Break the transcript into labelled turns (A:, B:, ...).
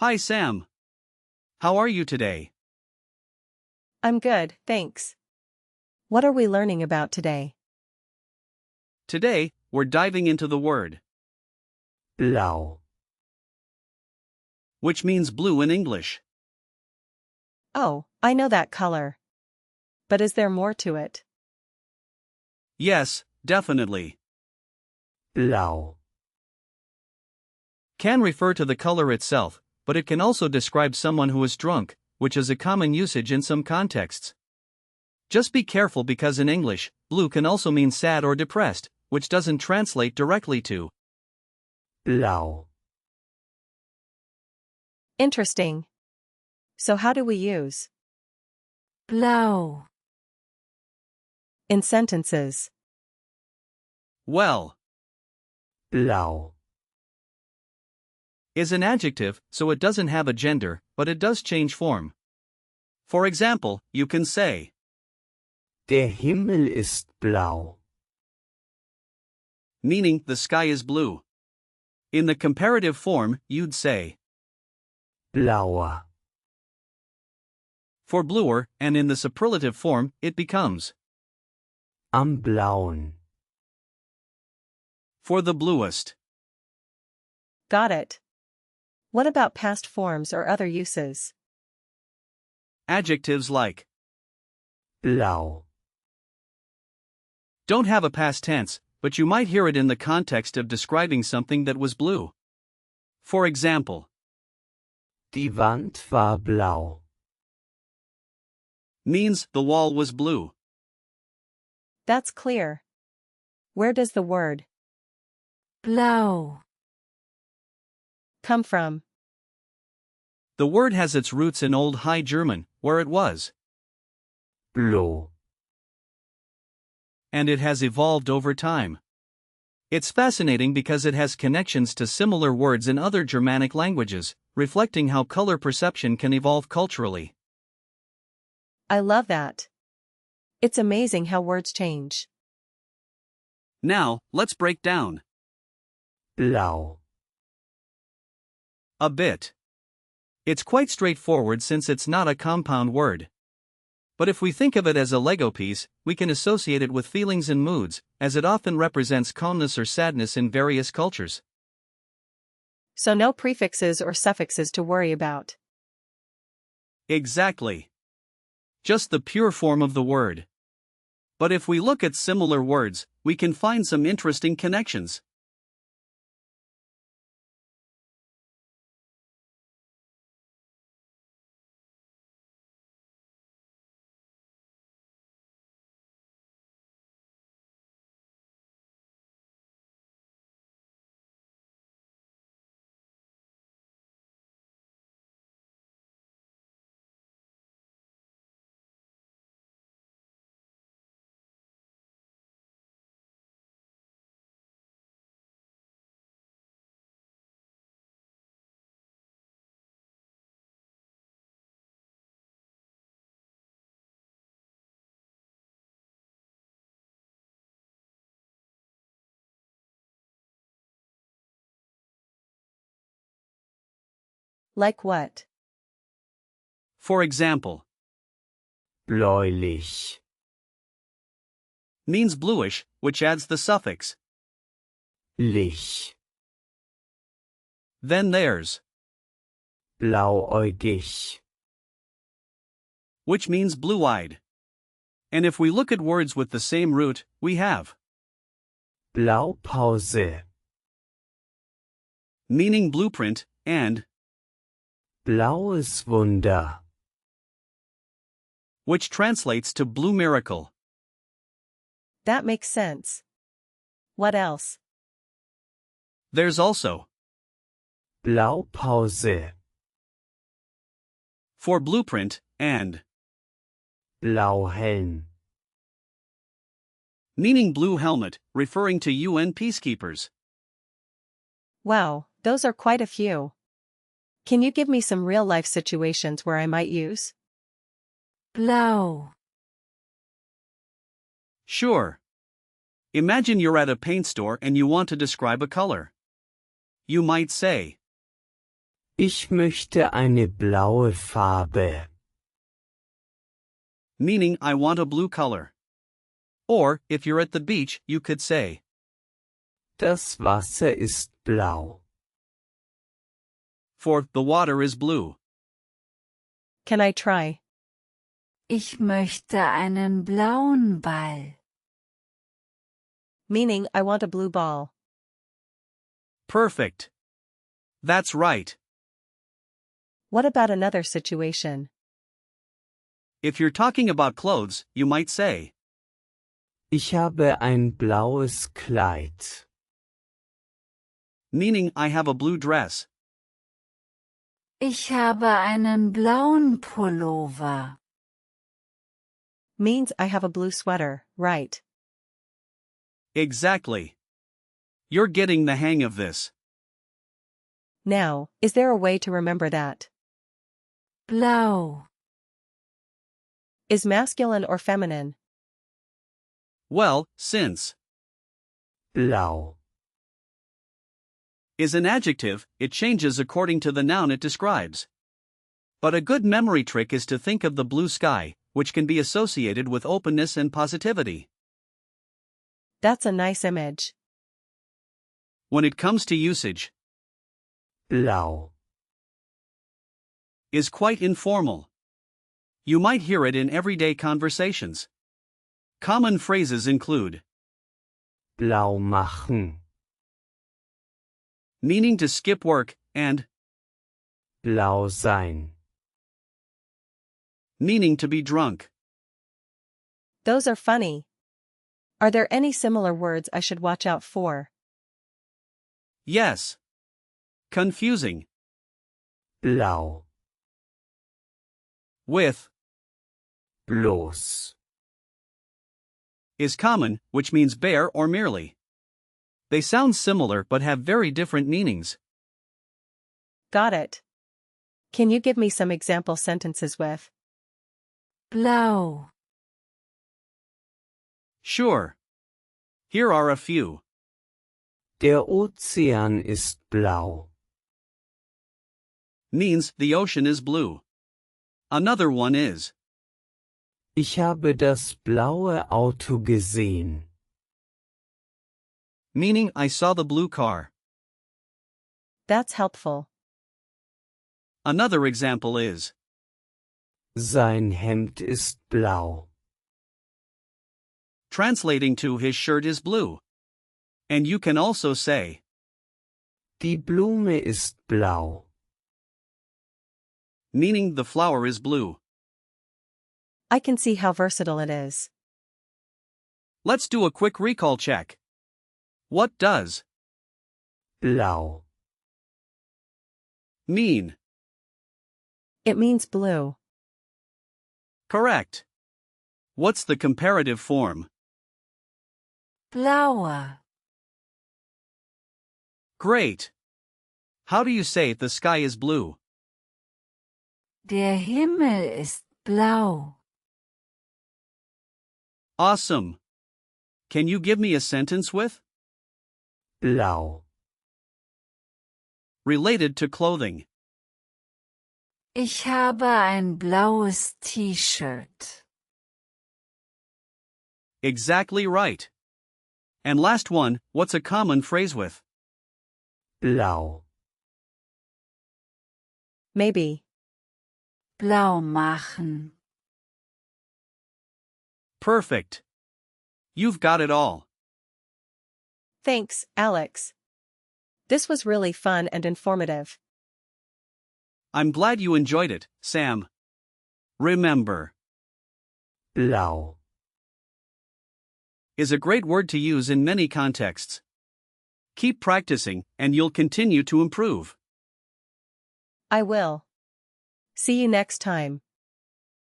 A: Hi Sam. How are you today?
B: I'm good, thanks. What are we learning about today?
A: Today, we're diving into the word,
C: blau,
A: which means blue in English.
B: Oh, I know that color. But is there more to it?
A: Yes, definitely.
C: blau,
A: Can refer to the color itself, but it can also describe someone who is drunk, which is a common usage in some contexts. Just be careful because in English, blue can also mean sad or depressed, which doesn't translate directly to
C: blau,
B: Interesting. So how do we use
D: blau,
B: in sentences?
A: well
C: blau,
A: is an adjective, so it doesn't have a gender, but it does change form. For example, you can say,
C: der Himmel ist blau,
A: meaning the sky is blue. In the comparative form, you'd say,
C: blauer,
A: for bluer, and in the superlative form, it becomes,
C: am blauen,
A: for the bluest.
B: Got it. What about past forms or other uses?
A: Adjectives like
C: blau,
A: don't have a past tense, but you might hear it in the context of describing something that was blue. For example,
C: die Wand war blau,
A: means the wall was blue.
B: That's clear. Where does the word
D: blau,
B: come from?
A: The word has its roots in Old High German, where it was,
C: blau,
A: and it has evolved over time. It's fascinating because it has connections to similar words in other Germanic languages, reflecting how color perception can evolve culturally.
B: I love that. It's amazing how words change.
A: Now, let's break down
C: blau,
A: a bit. It's quite straightforward since it's not a compound word. But if we think of it as a Lego piece, we can associate it with feelings and moods, as it often represents calmness or sadness in various cultures.
B: So no prefixes or suffixes to worry about.
A: Exactly. Just the pure form of the word. But if we look at similar words, we can find some interesting connections.
B: Like what?
A: For example,
C: bläulich,
A: means bluish, which adds the suffix.
C: lich,
A: Then there's,
C: blauäugig,
A: which means blue-eyed. And if we look at words with the same root, we have
C: Blaupause,
A: meaning blueprint, and
C: blaues Wunder,
A: which translates to blue miracle.
B: That makes sense. What else?
A: There's also
C: Blaupause,
A: for blueprint, and
C: Blauhelm,
A: meaning blue helmet, referring to UN peacekeepers.
B: Wow, those are quite a few. Can you give me some real-life situations where I might use
D: blau,
A: Sure. Imagine you're at a paint store and you want to describe a color. You might say,
C: Ich möchte eine blaue Farbe.
A: meaning I want a blue color. Or, if you're at the beach, you could say,
C: Das Wasser ist blau.
A: for the water is blue.
B: Can I try?
D: Ich möchte einen blauen Ball.
B: Meaning I want a blue ball.
A: Perfect. That's right.
B: What about another situation?
A: If you're talking about clothes, you might say,
C: Ich habe ein blaues Kleid.
A: meaning I have a blue dress.
D: Ich habe einen blauen Pullover.
B: Means I have a blue sweater, right?
A: Exactly. You're getting the hang of this.
B: Now, is there a way to remember that?
D: Blau.
B: Is masculine or feminine?
A: Well, since
C: Blau.
A: is an adjective, it changes according to the noun it describes. But a good memory trick is to think of the blue sky, which can be associated with openness and positivity.
B: That's a nice image.
A: When it comes to usage,
C: Blau.
A: is quite informal. You might hear it in everyday conversations. Common phrases include
C: Blau machen.
A: meaning to skip work and
C: Blau sein.
A: meaning to be drunk.
B: Those are funny. Are there any similar words I should watch out for?
A: Yes. Confusing.
C: Blau.
A: With
C: Bloß.
A: is common, which means bare or merely. They sound similar but have very different meanings.
B: Got it. Can you give me some example sentences with
D: Blau.
A: Sure. Here are a few.
C: Der Ozean ist blau.
A: Means the ocean is blue. Another one is
C: Ich habe das blaue Auto gesehen.
A: meaning I saw the blue car.
B: That's helpful.
A: Another example is
C: Sein Hemd ist blau.
A: translating to his shirt is blue. And you can also say
C: Die Blume ist blau.
A: meaning the flower is blue.
B: I can see how versatile it is.
A: Let's do a quick recall check. What does
C: Blau.
A: mean?
B: It means blue.
A: Correct. What's the comparative form?
D: Blaue.
A: Great. How do you say the sky is blue?
D: Der Himmel ist blau.
A: Awesome. Can you give me a sentence with
C: Blau.
A: related to clothing?
D: Ich habe ein blaues T-Shirt.
A: Exactly right. And last one, what's a common phrase with
C: Blau.
B: Maybe.
D: Blau machen.
A: perfect? You've got it all.
B: Thanks, Alex. This was really fun and informative.
A: I'm glad you enjoyed it, Sam. Remember,
C: Blau.
A: is a great word to use in many contexts. Keep practicing, and you'll continue to improve.
B: I will. See you next time.